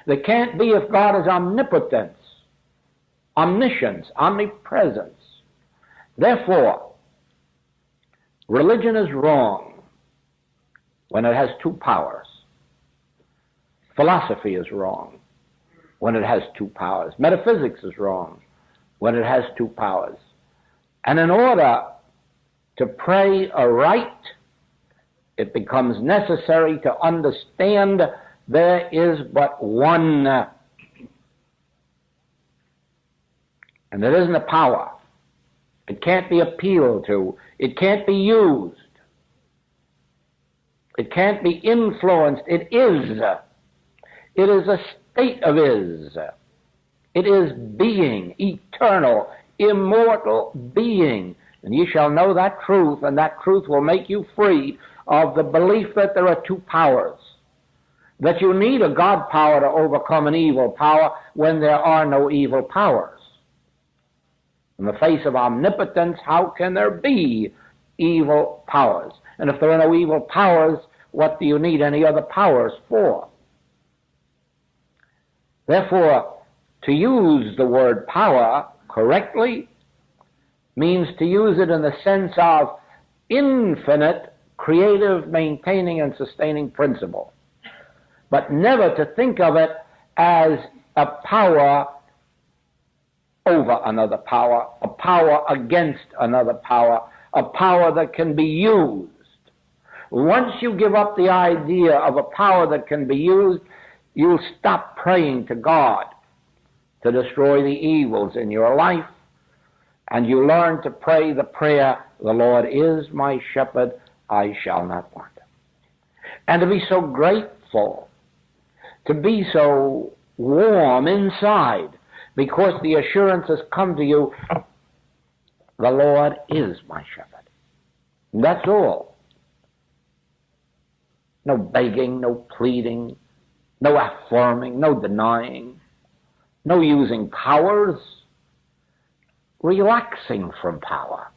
There can't be if God is omnipotence, omniscience, omnipresence. Therefore, religion is wrong when it has two powers. Philosophy is wrong when it has two powers. Metaphysics is wrong when it has two powers. And in order to pray aright, it becomes necessary to understand there is but one, and it isn't a power. It can't be appealed to. It can't be used. It can't be influenced. It is. It is a state of is. It is being, eternal, immortal being. And ye shall know that truth, and that truth will make you free of the belief that there are two powers. That you need a God power to overcome an evil power when there are no evil powers. In the face of omnipotence, how can there be evil powers? And if there are no evil powers, what do you need any other powers for? Therefore, to use the word power correctly means to use it in the sense of infinite, creative, maintaining, and sustaining principle, but never to think of it as a power over another power, a power against another power, a power that can be used. Once you give up the idea of a power that can be used, you'll stop praying to God to destroy the evils in your life, and you learn to pray the prayer, the Lord is my shepherd, I shall not want. And to be so grateful, to be so warm inside, because the assurance has come to you, the Lord is my shepherd. And that's all. No begging, no pleading, no affirming, no denying, no using powers, relaxing from power.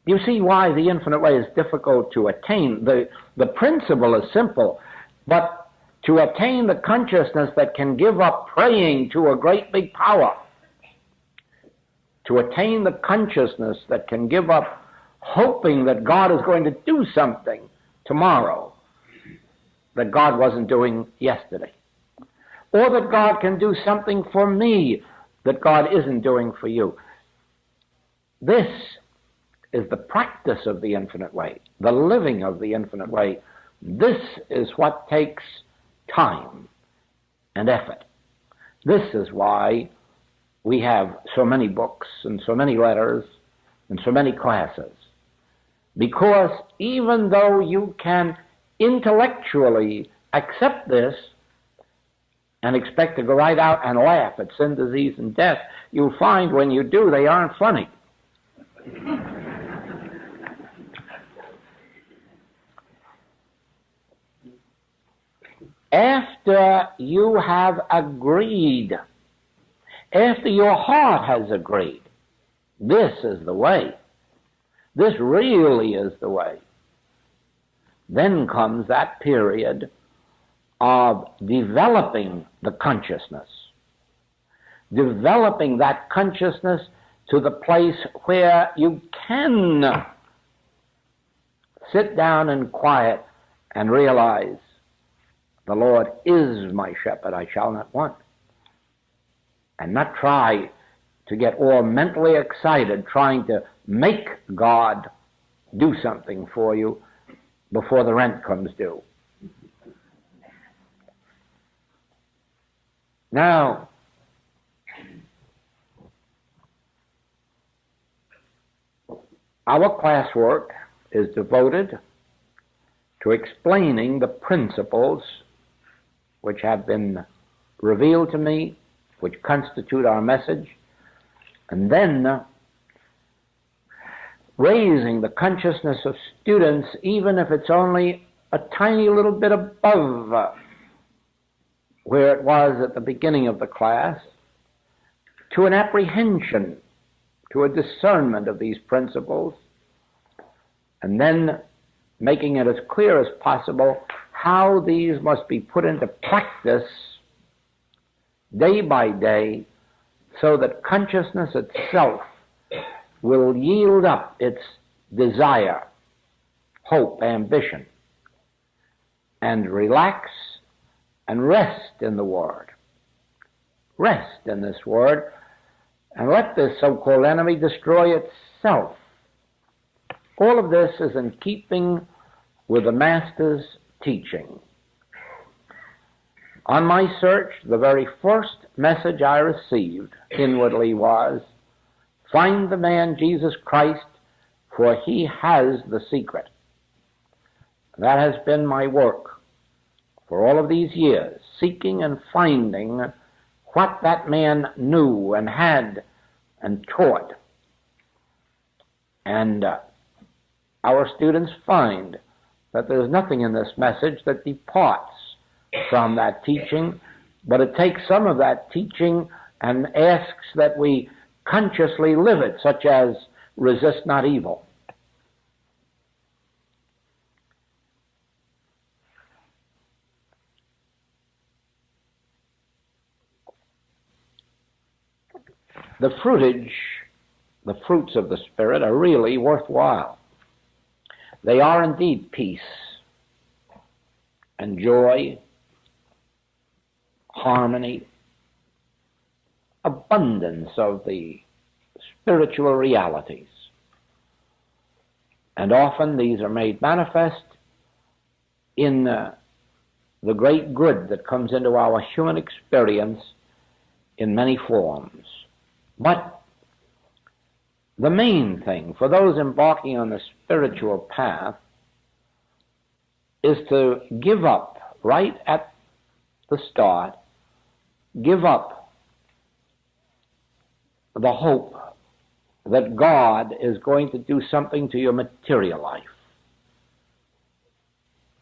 You see why the infinite way is difficult to attain. The principle is simple, but to attain the consciousness that can give up praying to a great big power, to attain the consciousness that can give up hoping that God is going to do something tomorrow that God wasn't doing yesterday, or that God can do something for me that God isn't doing for you. This is the practice of the infinite way, the living of the infinite way. This is what takes time and effort. This is why we have so many books and so many letters and so many classes. Because even though you can intellectually accept this and expect to go right out and laugh at sin, disease, and death, you'll find when you do, they aren't funny. After you have agreed, after your heart has agreed, this is the way, this really is the way, then comes that period of developing the consciousness, developing that consciousness to the place where you can sit down in quiet and realize the Lord is my shepherd, I shall not want. And not try to get all mentally excited trying to make God do something for you before the rent comes due. Now, our classwork is devoted to explaining the principles which have been revealed to me, which constitute our message, and then raising the consciousness of students, even if it's only a tiny little bit above where it was at the beginning of the class, to an apprehension, to a discernment of these principles, and then making it as clear as possible how these must be put into practice day by day so that consciousness itself will yield up its desire, hope, ambition, and relax and rest in the Word. Rest in this Word and let this so-called enemy destroy itself All of this is in keeping with the Master's teaching. On my search, the very first message I received inwardly was, find the man Jesus Christ, for he has the secret. That has been my work for all of these years, seeking and finding what that man knew and had and taught. And our students find that there's nothing in this message that departs from that teaching, but it takes some of that teaching and asks that we consciously live it, such as resist not evil. The fruits of the Spirit are really worthwhile. They are indeed peace and joy, harmony, abundance of the spiritual realities. And often these are made manifest in the great good that comes into our human experience in many forms. But the main thing for those embarking on the spiritual path is to give up right at the start, give up the hope that God is going to do something to your material life.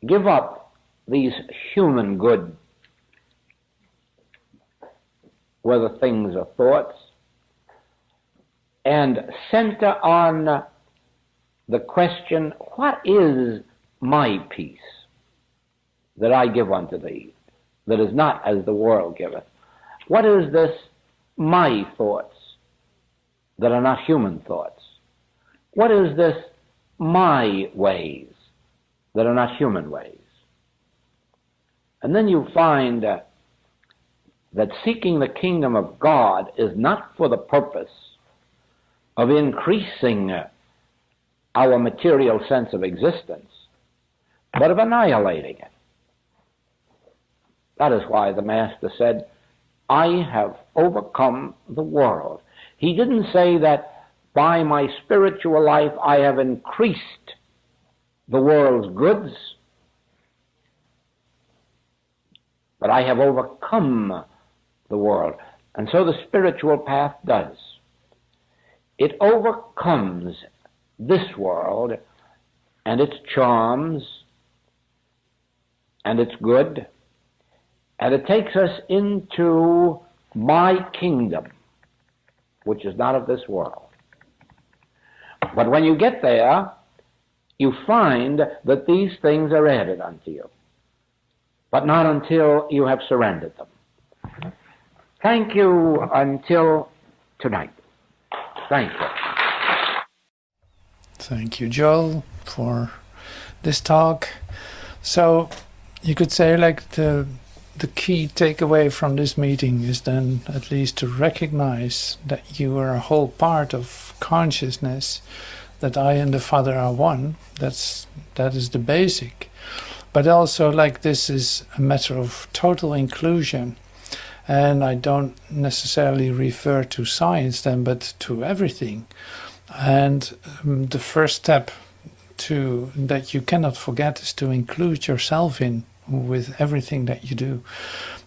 Give up these human good, whether things or thoughts, and center on the question, what is my peace that I give unto thee, that is not as the world giveth? What is this my thoughts that are not human thoughts? What is this my ways that are not human ways? And then you find that seeking the kingdom of God is not for the purpose of increasing our material sense of existence, but of annihilating it. That is why the Master said, I have overcome the world. He didn't say that by my spiritual life I have increased the world's goods, but I have overcome the world. And so the spiritual path does. It overcomes this world and its charms and its good, and it takes us into my kingdom, which is not of this world. But when you get there, you find that these things are added unto you, but not until you have surrendered them. Thank you until tonight. Thank you. Thank you, Joel, for this talk. So you could say like the key takeaway from this meeting is then at least to recognize that you are a whole part of consciousness, that I and the Father are one. That is the basic. But also like this is a matter of total inclusion. And I don't necessarily refer to science then, but to everything. And the first step that you cannot forget is to include yourself in with everything that you do,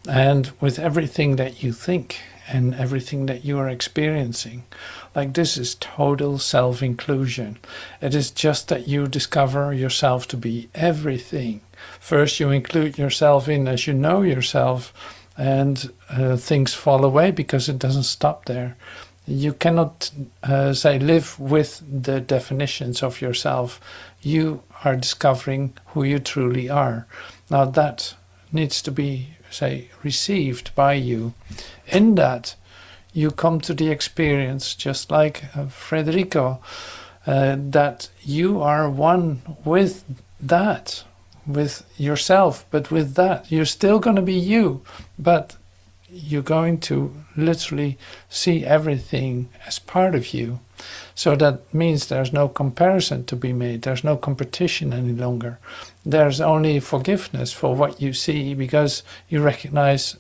and with everything that you think, and everything that you are experiencing. Like this is total self-inclusion. It is just that you discover yourself to be everything. First you include yourself in as you know yourself, and things fall away because it doesn't stop there. You cannot say live with the definitions of yourself. You are discovering who you truly are. Now that needs to be, say, received by you. In that you come to the experience, just like Federico, that you are one with that, with yourself, but with that you're still going to be you, but you're going to literally see everything as part of you, So that means there's no comparison to be made. There's no competition any longer. There's only forgiveness for what you see, because you recognize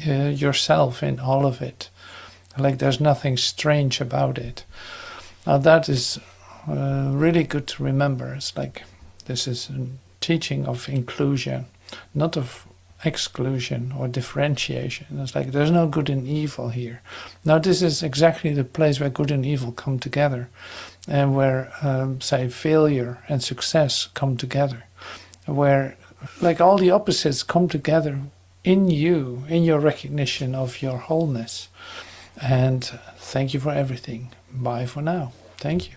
yourself in all of it. Like there's nothing strange about it. Now that is really good to remember. It's like this is a teaching of inclusion, not of exclusion or differentiation. It's like there's no good and evil here. Now this is exactly the place where good and evil come together, and where say failure and success come together, where like all the opposites come together in you, in your recognition of your wholeness. And thank you for everything. Bye for now. Thank you.